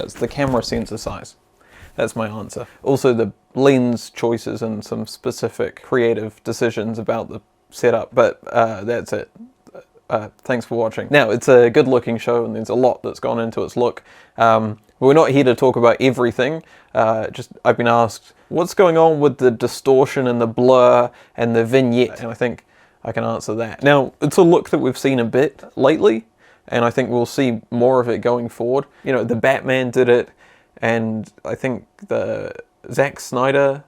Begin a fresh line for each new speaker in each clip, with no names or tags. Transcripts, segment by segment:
It's the camera sensor size. That's my answer. Also the lens choices and some specific creative decisions about the setup, but that's it. Thanks for watching. Now, it's a good looking show and there's a lot that's gone into its look. We're not here to talk about everything. I've been asked, what's going on with the distortion and the blur and the vignette? And I think I can answer that. Now, it's a look that we've seen a bit lately, and I think we'll see more of it going forward. You know, the Batman did it, and I think the Zack Snyder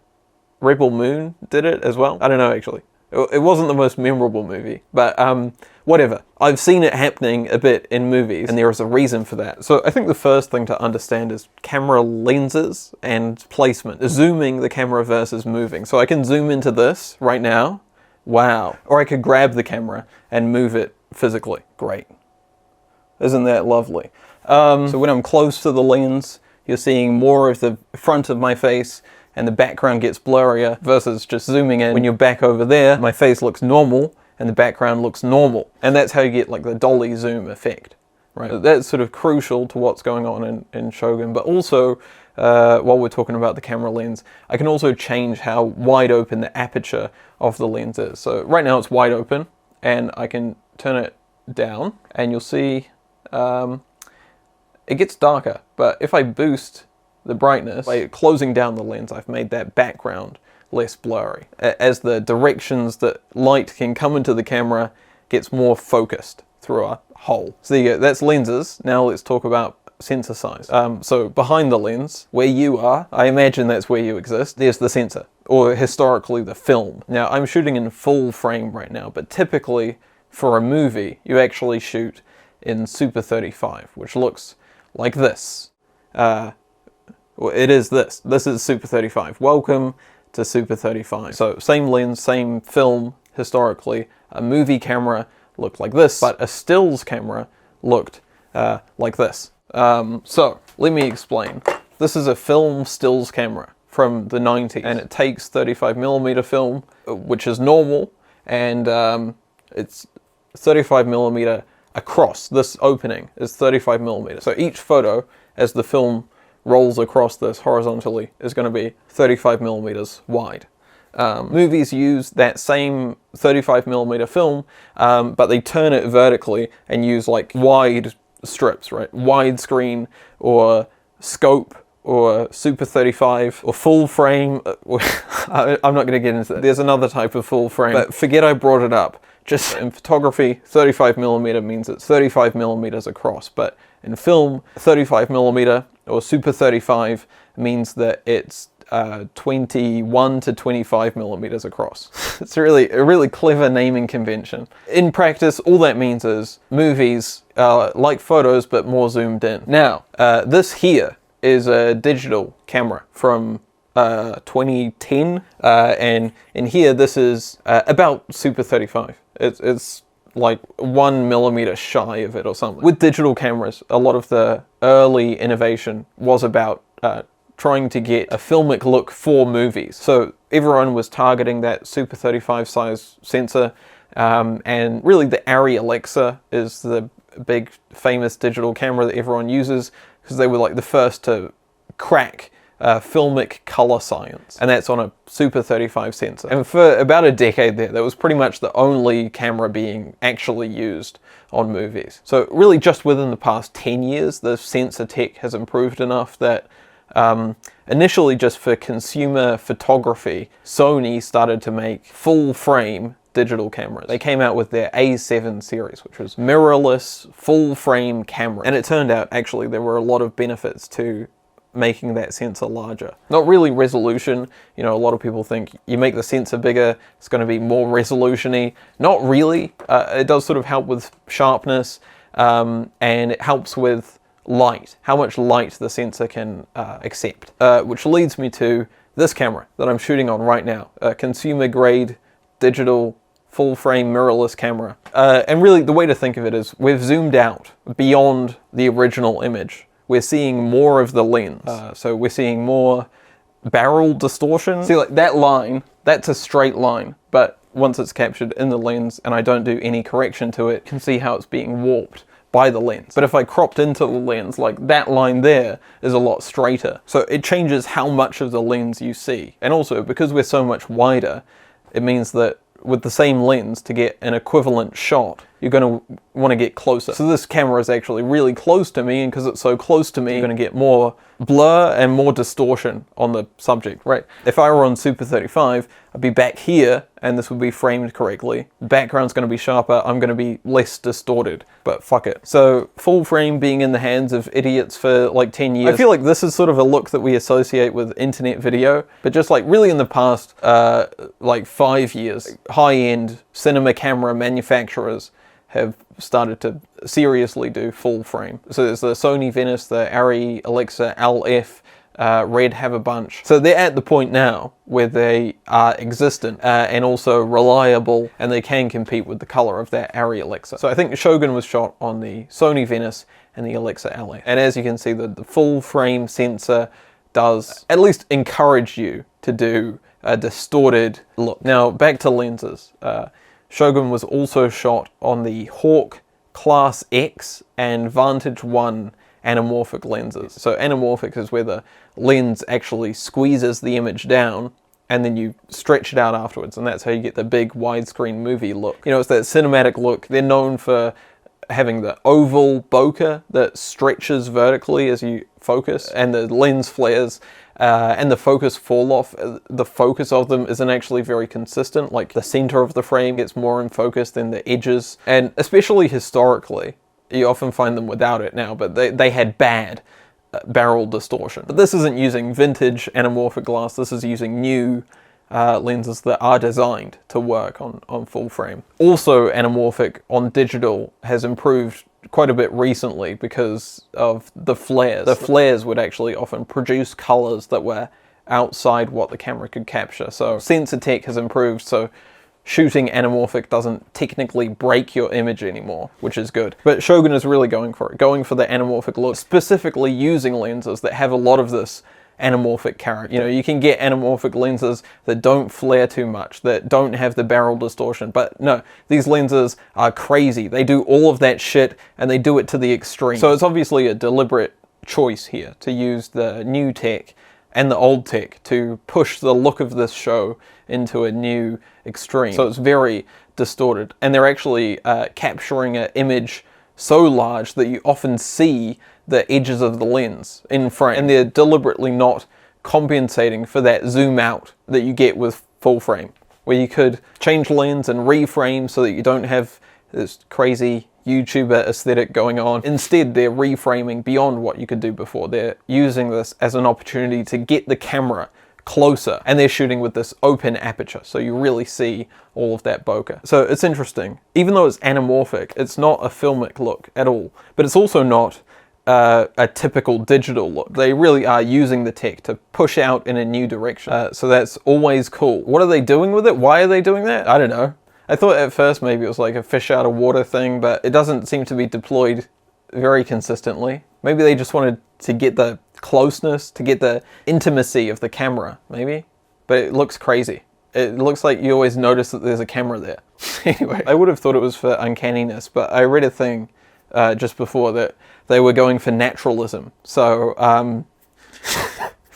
Rebel Moon did it as well. I don't know, actually. It wasn't the most memorable movie, but whatever. I've seen it happening a bit in movies, and there is a reason for that. So I think the first thing to understand is camera lenses and placement. Zooming the camera versus moving. So I can zoom into this right now. Wow. Or I could grab the camera and move it physically. Great. Isn't that lovely? So when I'm close to the lens, you're seeing more of the front of my face and the background gets blurrier versus just zooming in. When you're back over there, my face looks normal and the background looks normal. And that's how you get like the dolly zoom effect, right? That's sort of crucial to what's going on in Shōgun. But also, while we're talking about the camera lens, I can also change how wide open the aperture of the lens is. So right now it's wide open and I can turn it down and you'll see it gets darker, but if I boost the brightness, by closing down the lens, I've made that background less blurry. As the directions that light can come into the camera gets more focused through a hole. So there you go, that's lenses. Now let's talk about sensor size. So behind the lens, where you are, I imagine that's where you exist, there's the sensor, or historically the film. Now I'm shooting in full frame right now, but typically for a movie, you actually shoot in Super 35, which looks like this. It is this. This is Super 35. Welcome to Super 35. So same lens, same film, historically. A movie camera looked like this, but a stills camera looked like this. So let me explain. This is a film stills camera from the 90s, and it takes 35mm film, which is normal, and it's 35mm across. This opening is 35mm. So each photo, as the film rolls across this horizontally, is going to be 35mm wide. Movies use that same 35mm film, but they turn it vertically and use like wide strips, right? Widescreen or scope or Super 35 or full frame. I'm not going to get into that. There's another type of full frame, but forget I brought it up. Just in photography, 35mm means it's 35mm across, but in film, 35mm or Super 35 means that it's 21 to 25mm across. It's really a really clever naming convention. In practice, all that means is movies are like photos, but more zoomed in. Now, this here is a digital camera from 2010, and in here this is about Super 35. It's like 1mm shy of it or something. With digital cameras, a lot of the early innovation was about trying to get a filmic look for movies. So everyone was targeting that Super 35 size sensor, and really the Arri Alexa is the big famous digital camera that everyone uses because they were like the first to crack filmic color science, and that's on a Super 35 sensor. And for about a decade there, that was pretty much the only camera being actually used on movies. So really just within the past 10 years, the sensor tech has improved enough that initially just for consumer photography, Sony started to make full frame digital cameras. They came out with their A7 series, which was mirrorless full frame camera. And it turned out actually there were a lot of benefits to making that sensor larger. Not really resolution. You know, a lot of people think you make the sensor bigger, it's going to be more resolution-y. Not really. It does sort of help with sharpness, and it helps with light, how much light the sensor can accept. Which leads me to this camera that I'm shooting on right now, a consumer-grade digital full-frame mirrorless camera. And really the way to think of it is we've zoomed out beyond the original image. We're seeing more of the lens. So we're seeing more barrel distortion. See, like that line, that's a straight line, but once it's captured in the lens and I don't do any correction to it, you can see how it's being warped by the lens. But if I cropped into the lens, like that line there is a lot straighter. So it changes how much of the lens you see. And also, because we're so much wider, it means that with the same lens, to get an equivalent shot, you're going to want to get closer. So this camera is actually really close to me, and because it's so close to me, you're going to get more blur and more distortion on the subject, right? If I were on Super 35, I'd be back here, and this would be framed correctly. The background's going to be sharper, I'm going to be less distorted, but fuck it. So full frame being in the hands of idiots for like 10 years. I feel like this is sort of a look that we associate with internet video, but just like really in the past, like 5 years, high-end cinema camera manufacturers have started to seriously do full frame. So there's the Sony Venice, the Arri, Alexa, LF, Red have a bunch. So they're at the point now where they are existent and also reliable, and they can compete with the color of that Arri Alexa. So I think Shōgun was shot on the Sony Venice and the Alexa LF. And as you can see, the full frame sensor does at least encourage you to do a distorted look. Now back to lenses. Shōgun was also shot on the Hawk Class X and Vantage 1 anamorphic lenses. So anamorphic is where the lens actually squeezes the image down and then you stretch it out afterwards, and that's how you get the big widescreen movie look. You know, it's that cinematic look. They're known for having the oval bokeh that stretches vertically as you focus, and the lens flares and the focus fall off. The focus of them isn't actually very consistent. Like the center of the frame gets more in focus than the edges, and especially historically, you often find them without it now, but they had bad barrel distortion. But this isn't using vintage anamorphic glass, this is using new lenses that are designed to work on full frame. Also, anamorphic on digital has improved quite a bit recently because of the flares. The flares would actually often produce colors that were outside what the camera could capture. So sensor tech has improved, so shooting anamorphic doesn't technically break your image anymore, which is good. But Shōgun is really going for it, going for the anamorphic look, specifically using lenses that have a lot of this anamorphic character. You know, you can get anamorphic lenses that don't flare too much, that don't have the barrel distortion, but no, these lenses are crazy. They do all of that shit, and they do it to the extreme. So it's obviously a deliberate choice here to use the new tech and the old tech to push the look of this show into a new extreme. So it's very distorted, and they're actually capturing an image so large that you often see the edges of the lens in frame, and they're deliberately not compensating for that zoom out that you get with full frame, where you could change lens and reframe so that you don't have this crazy YouTuber aesthetic going on. Instead, they're reframing beyond what you could do before. They're using this as an opportunity to get the camera closer, and they're shooting with this open aperture, so you really see all of that bokeh. So it's interesting. Even though it's anamorphic, it's not a filmic look at all, but it's also not a typical digital look. They really are using the tech to push out in a new direction. So that's always cool. What are they doing with it? Why are they doing that? I don't know. I thought at first maybe it was like a fish out of water thing, but it doesn't seem to be deployed very consistently. Maybe they just wanted to get the closeness, to get the intimacy of the camera, maybe. But it looks crazy. It looks like you always notice that there's a camera there. Anyway, I would have thought it was for uncanniness, but I read a thing just before that they were going for naturalism. So, I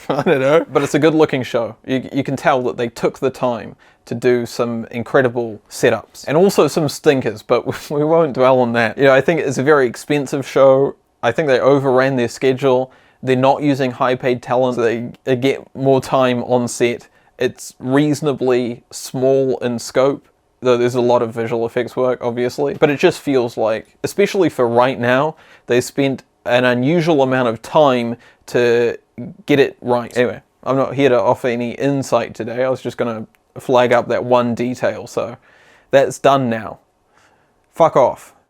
don't know. But it's a good looking show. You can tell that they took the time to do some incredible setups. And also some stinkers, but we won't dwell on that. You know, I think it's a very expensive show. I think they overran their schedule. They're not using high paid talent. They get more time on set. It's reasonably small in scope, though there's a lot of visual effects work, obviously. But it just feels like, especially for right now, they spent an unusual amount of time to get it right. Anyway, I'm not here to offer any insight today. I was just going to flag up that one detail, so that's done now. Fuck off.